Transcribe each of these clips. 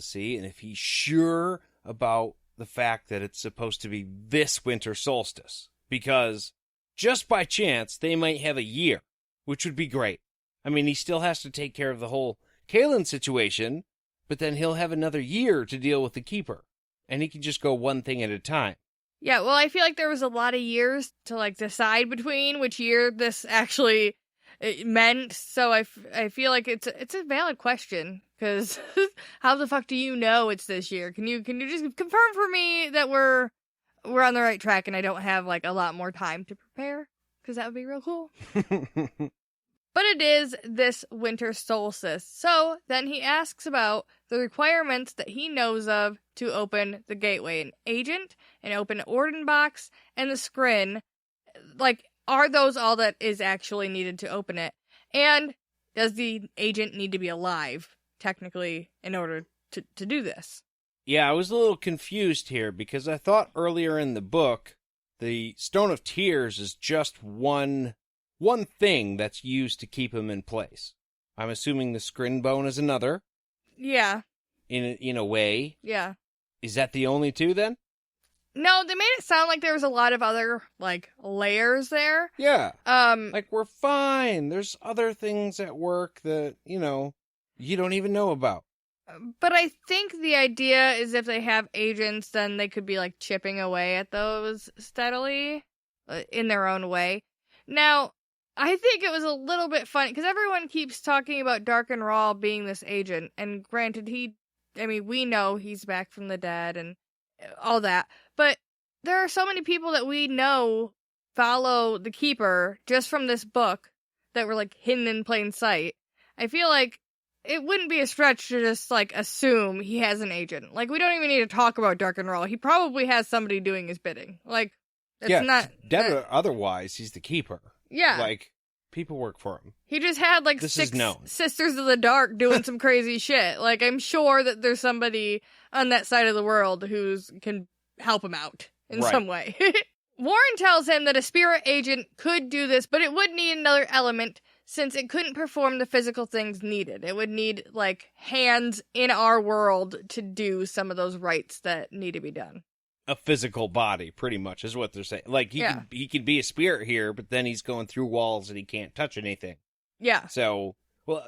see, and if he's sure about the fact that it's supposed to be this winter solstice, because just by chance, they might have a year, which would be great. I mean, he still has to take care of the whole Kahlan situation, but then he'll have another year to deal with the Keeper, and he can just go one thing at a time. Yeah, well, I feel like there was a lot of years to, like, decide between which year this actually meant, so I feel like it's a valid question, because how the fuck do you know it's this year? Can you just confirm for me that we're on the right track and I don't have, like, a lot more time to prepare? Because that would be real cool. But it is this winter solstice. So then he asks about the requirements that he knows of to open the gateway. An agent, an open Orden box, and the scrin. Like, are those all that is actually needed to open it? And does the agent need to be alive, technically, in order to do this? Yeah, I was a little confused here because I thought earlier in the book, the Stone of Tears is just one thing that's used to keep him in place. I'm assuming the scrin bone is another. Yeah. In a way. Yeah. Is that the only two then? No, they made it sound like there was a lot of other, like, layers there. Yeah. Like, we're fine. There's other things at work that, you don't even know about. But I think the idea is if they have agents, then they could be, like, chipping away at those steadily in their own way. Now, I think it was a little bit funny, because everyone keeps talking about Darken Rahl being this agent, and granted, we know he's back from the dead and all that, but there are so many people that we know follow the Keeper just from this book that were, like, hidden in plain sight. I feel like it wouldn't be a stretch to just, like, assume he has an agent. Like, we don't even need to talk about Darken Rahl. He probably has somebody doing his bidding. Like, it's not... Dead or otherwise, he's the Keeper. Yeah. Like, people work for him. He just had, like, 6 Sisters of the Dark doing some crazy shit. Like, I'm sure that there's somebody on that side of the world who can help him out in some way. Warren tells him that a spirit agent could do this, but it would need another element since it couldn't perform the physical things needed. It would need, like, hands in our world to do some of those rites that need to be done. A physical body, pretty much, is what they're saying. Like, he could be a spirit here, but then he's going through walls and he can't touch anything. Yeah. So, well,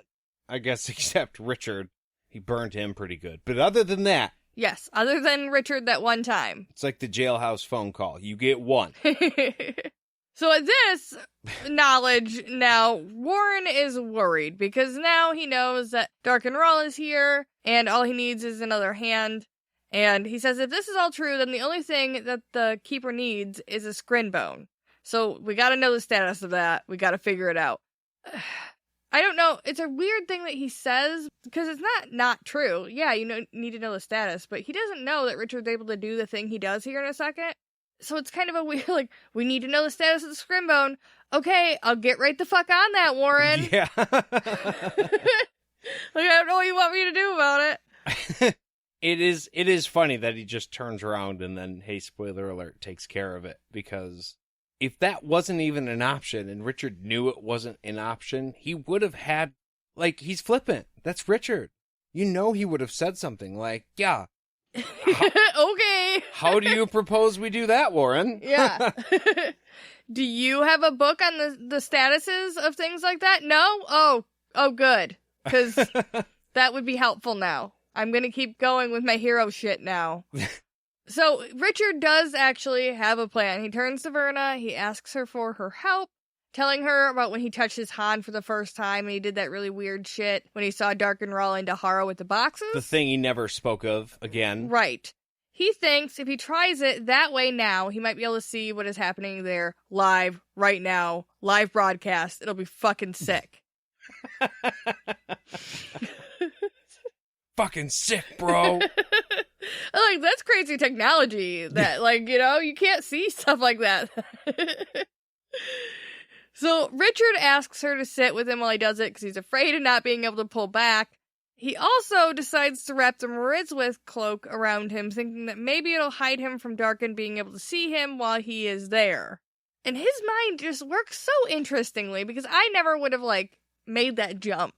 I guess except Richard, he burned him pretty good. But other than that... Yes, other than Richard that one time. It's like the jailhouse phone call. You get one. So at this knowledge, now, Warren is worried, because now he knows that Darken Rahl is here, and all he needs is another hand. And he says if this is all true, then the only thing that the Keeper needs is a scrin bone. So we gotta know the status of that. We gotta figure it out. I don't know. It's a weird thing that he says, because it's not true. Yeah, you need to know the status, but he doesn't know that Richard's able to do the thing he does here in a second. So it's kind of a weird, like, we need to know the status of the scrin bone. Okay, I'll get right the fuck on that, Warren. Yeah. Like, I don't know what you want me to do about it. It is funny that he just turns around and then, hey, spoiler alert, takes care of it. Because if that wasn't even an option and Richard knew it wasn't an option, he would have had, like, he's flippant. That's Richard. He would have said something like, yeah. Okay. How do you propose we do that, Warren? Yeah. Do you have a book on the statuses of things like that? No? Oh, good. Because that would be helpful now. I'm going to keep going with my hero shit now. So Richard does actually have a plan. He turns to Verna. He asks her for her help, telling her about when he touched his Han for the first time and he did that really weird shit when he saw Darken Rahl and Dahara with the boxes. The thing he never spoke of again. Right. He thinks if he tries it that way now, he might be able to see what is happening there live, right now, live broadcast. It'll be fucking sick. Fucking sick, bro. Like, that's crazy technology that, like, you can't see stuff like that. So Richard asks her to sit with him while he does it because he's afraid of not being able to pull back. He also decides to wrap the Merizwith cloak around him, thinking that maybe it'll hide him from Darken being able to see him while he is there. And his mind just works so interestingly, because I never would have, like, made that jump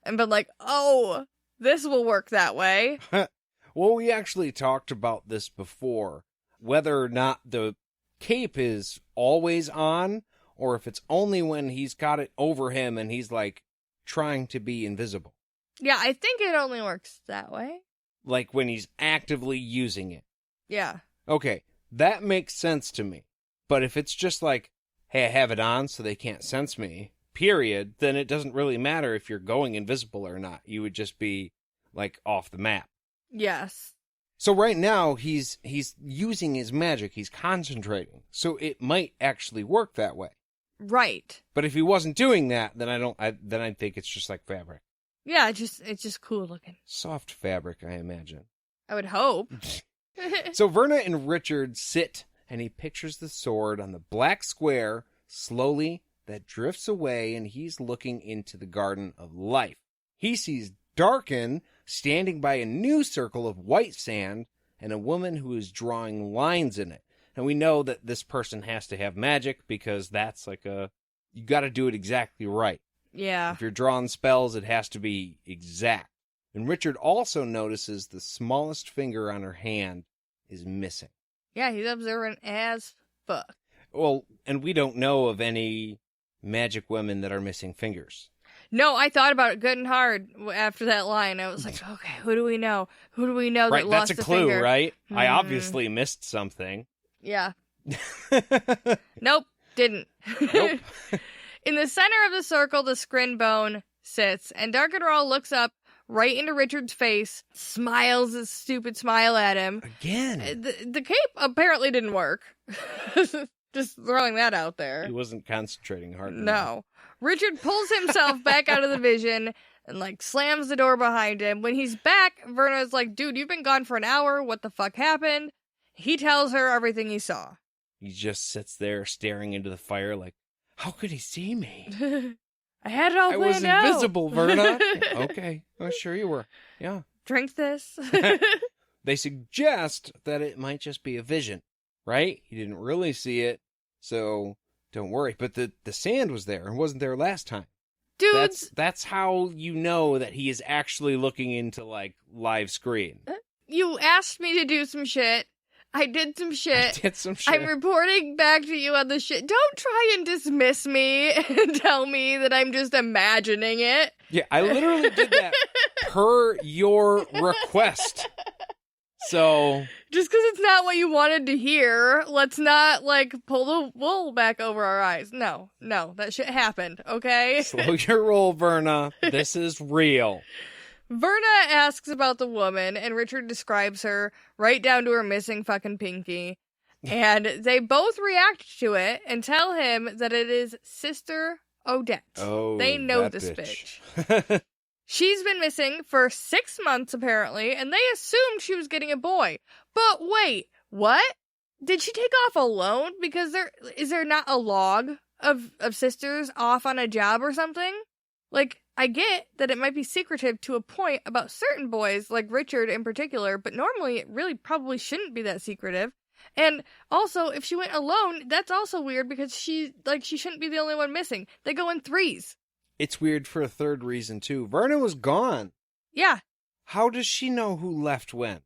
and been like, oh, this will work that way. Well, we actually talked about this before, whether or not the cape is always on, or if it's only when he's got it over him and he's, like, trying to be invisible. Yeah, I think it only works that way. Like, when he's actively using it. Yeah. Okay, that makes sense to me. But if it's just like, hey, I have it on so they can't sense me, period, then it doesn't really matter if you're going invisible or not. You would just be, like, off the map. Yes. So right now, he's using his magic. He's concentrating. So it might actually work that way. Right. But if he wasn't doing that, then I think it's just like fabric. Yeah, it's just cool looking. Soft fabric, I imagine. I would hope. So Verna and Richard sit, and he pictures the sword on the black square, slowly, that drifts away, and he's looking into the Garden of Life. He sees Darken standing by a new circle of white sand, and a woman who is drawing lines in it. And we know that this person has to have magic, because that's like you gotta do it exactly right. Yeah. If you're drawing spells, it has to be exact. And Richard also notices the smallest finger on her hand is missing. Yeah, he's observant as fuck. Well, and we don't know of any magic women that are missing fingers. No, I thought about it good and hard after that line. I was like, okay, who do we know? Who do we know that lost that's a a clue, finger? right? I obviously missed something. Yeah. Nope, didn't. Nope. In the center of the circle, the scrin bone sits, and Darkenroll looks up right into Richard's face, smiles a stupid smile at him. Again. The cape apparently didn't work. Just throwing that out there. He wasn't concentrating hard enough. No. Richard pulls himself back out of the vision and, like, slams the door behind him. When he's back, Verna's like, dude, you've been gone for an hour. What the fuck happened? He tells her everything he saw. He just sits there staring into the fire like, how could he see me? I had it all planned out. I was invisible, Verna. Okay. Oh, sure you were. Yeah. Drink this. They suggest that it might just be a vision, right? He didn't really see it, so don't worry. But the sand was there and wasn't there last time. Dudes. That's how you know that he is actually looking into, like, live screen. You asked me to do some shit. I did some shit. I did some shit. I'm reporting back to you on the shit. Don't try and dismiss me and tell me that I'm just imagining it. Yeah, I literally did that per your request. So... just because it's not what you wanted to hear, let's not, like, pull the wool back over our eyes. No, that shit happened, okay? Slow your roll, Verna. This is real. Verna asks about the woman, and Richard describes her right down to her missing fucking pinky. And they both react to it and tell him that it is Sister Odette. Oh, they know that this bitch. She's been missing for 6 months, apparently, and they assumed she was getting a boy. But wait, what? Did she take off alone? Because is there not a log of sisters off on a job or something? Like, I get that it might be secretive to a point about certain boys, like Richard in particular, but normally it really probably shouldn't be that secretive. And also, if she went alone, that's also weird because she shouldn't be the only one missing. They go in threes. It's weird for a third reason, too. Verna was gone. Yeah. How does she know who left when?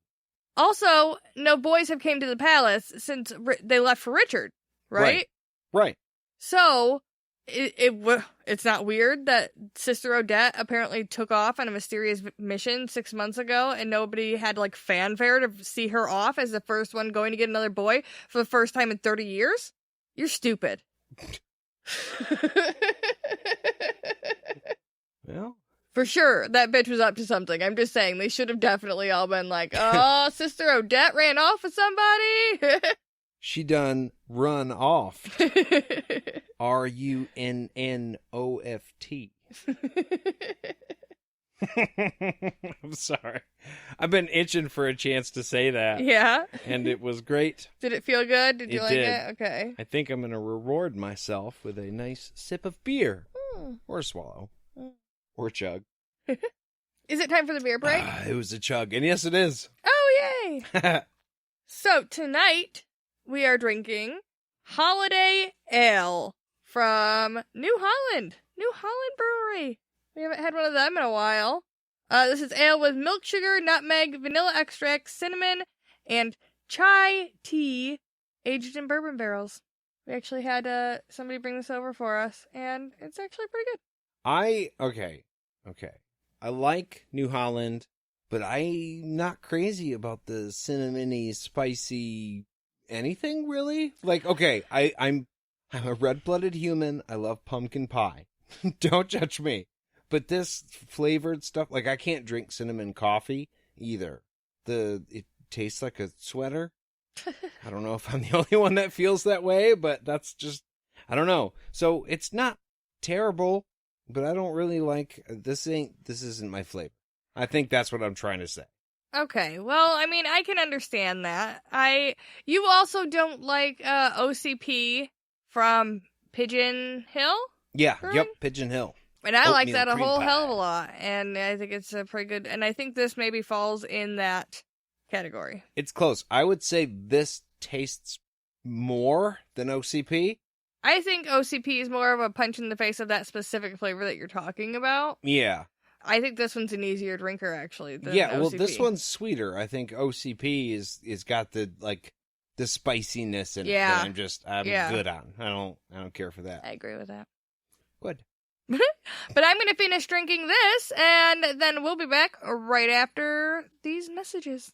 Also, no boys have came to the palace since they left for Richard, right? Right. So, it's not weird that Sister Odette apparently took off on a mysterious mission 6 months ago and nobody had, like, fanfare to see her off as the first one going to get another boy for the first time in 30 years? You're stupid. Well, for sure, that bitch was up to something. I'm just saying, they should have definitely all been like, oh, Sister Odette ran off with somebody? she done run off. RUNNOFT. I'm sorry. I've been itching for a chance to say that. Yeah? And it was great. Did it feel good? Did you like it? Okay. I think I'm going to reward myself with a nice sip of beer. Or a swallow. Or a chug. Is it time for the beer break? It was a chug. And yes, it is. Oh, yay! So, tonight, we are drinking Holiday Ale from New Holland. New Holland Brewery. We haven't had one of them in a while. This is ale with milk sugar, nutmeg, vanilla extract, cinnamon, and chai tea aged in bourbon barrels. We actually had somebody bring this over for us, and it's actually pretty good. Okay. I like New Holland, but I'm not crazy about the cinnamony, spicy anything really. Like, okay, I'm a red-blooded human. I love pumpkin pie. Don't judge me. But this flavored stuff, like I can't drink cinnamon coffee either. It tastes like a sweater. I don't know if I'm the only one that feels that way, but that's just, I don't know. So it's not terrible, but I don't really like, this isn't my flavor. I think that's what I'm trying to say. Okay, well, I mean, I can understand that. You also don't like OCP from Pigeon Hill? Yeah, Brewing? Yep, Pigeon Hill. And I like Oatmeal that a cream whole pie. hell of a lot, and I think it's a pretty good, and I think this maybe falls in that category. It's close. I would say this tastes more than OCP. I think OCP is more of a punch in the face of that specific flavor that you're talking about. Yeah. I think this one's an easier drinker, actually, than Yeah, well, OCP. this one's sweeter. I think OCP is got the spiciness in it that I'm good on. I don't care for that. I agree with that. Good. But I'm going to finish drinking this, and then we'll be back right after these messages.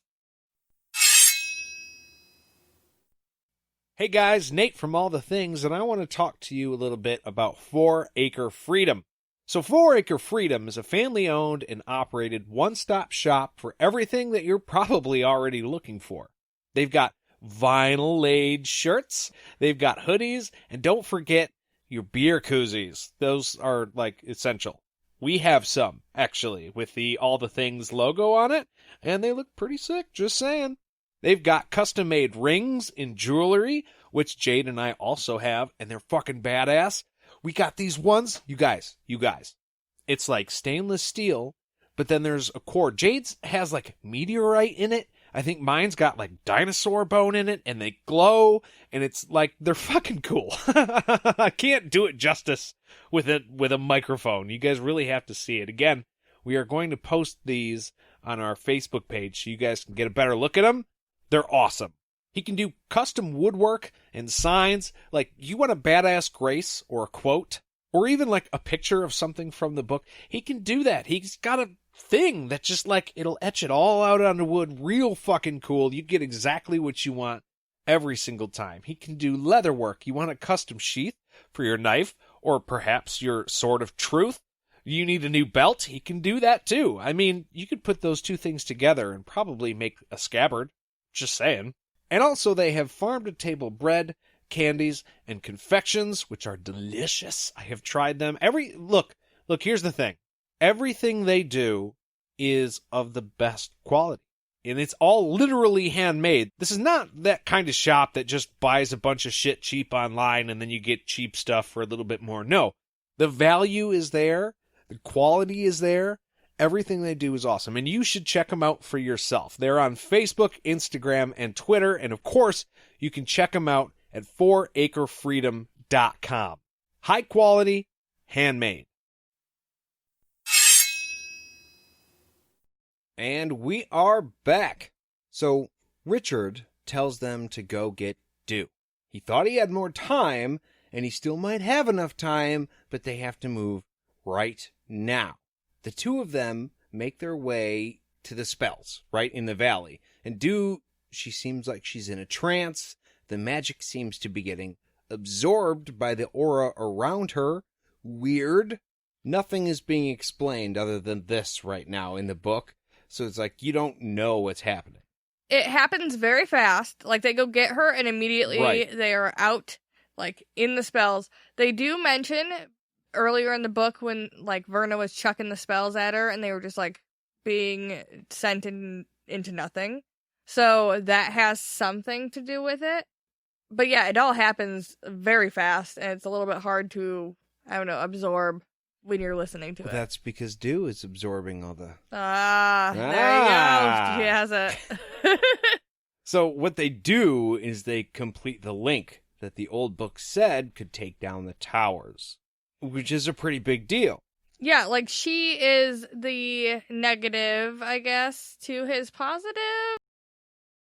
Hey guys, Nate from All the Things, and I want to talk to you a little bit about 4 Acre Freedom. So 4 Acre Freedom is a family-owned and operated one-stop shop for everything that you're probably already looking for. They've got vinyl-laid shirts, they've got hoodies, and don't forget your beer koozies. Those are, essential. We have some, actually, with the All the Things logo on it, and they look pretty sick, just saying. They've got custom-made rings and jewelry, which Jade and I also have, and they're fucking badass. We got these ones. You guys. It's like stainless steel, but then there's a core. Jade's has meteorite in it. I think mine's got dinosaur bone in it, and they glow, and it's they're fucking cool. I can't do it justice with a microphone. You guys really have to see it. Again, we are going to post these on our Facebook page so you guys can get a better look at them. They're awesome. He can do custom woodwork and signs. You want a badass grace or a quote, or even a picture of something from the book. He can do that. He's got a thing that just it'll etch it all out on the wood real fucking cool. You get exactly what you want every single time. He can do leather work. You want a custom sheath for your knife or perhaps your sword of truth. You need a new belt. He can do that too. I mean, you could put those two things together and probably make a scabbard. Just saying. And also they have farm-to-table bread, candies, and confections, which are delicious. I have tried them. Look, here's the thing. Everything they do is of the best quality. And it's all literally handmade. This is not that kind of shop that just buys a bunch of shit cheap online and then you get cheap stuff for a little bit more. No. The value is there. The quality is there. Everything they do is awesome, and you should check them out for yourself. They're on Facebook, Instagram, and Twitter, and of course, you can check them out at 4acrefreedom.com. High quality, handmade. And we are back. So, Richard tells them to go get Dew. He thought he had more time, and he still might have enough time, but they have to move right now. The two of them make their way to the spells, right in the valley. And Dew, she seems like she's in a trance. The magic seems to be getting absorbed by the aura around her. Weird. Nothing is being explained other than this right now in the book. So it's you don't know what's happening. It happens very fast. They go get her, and immediately they are out, in the spells. They do mention earlier in the book when Verna was chucking the spells at her and they were just being sent into nothing. So that has something to do with it. But yeah, it all happens very fast and it's a little bit hard to, absorb when you're listening to it. That's because Dew is absorbing all the... There you go. She has it. So what they do is they complete the link that the old book said could take down the towers, which is a pretty big deal. Yeah, like she is the negative, I guess, to his positive.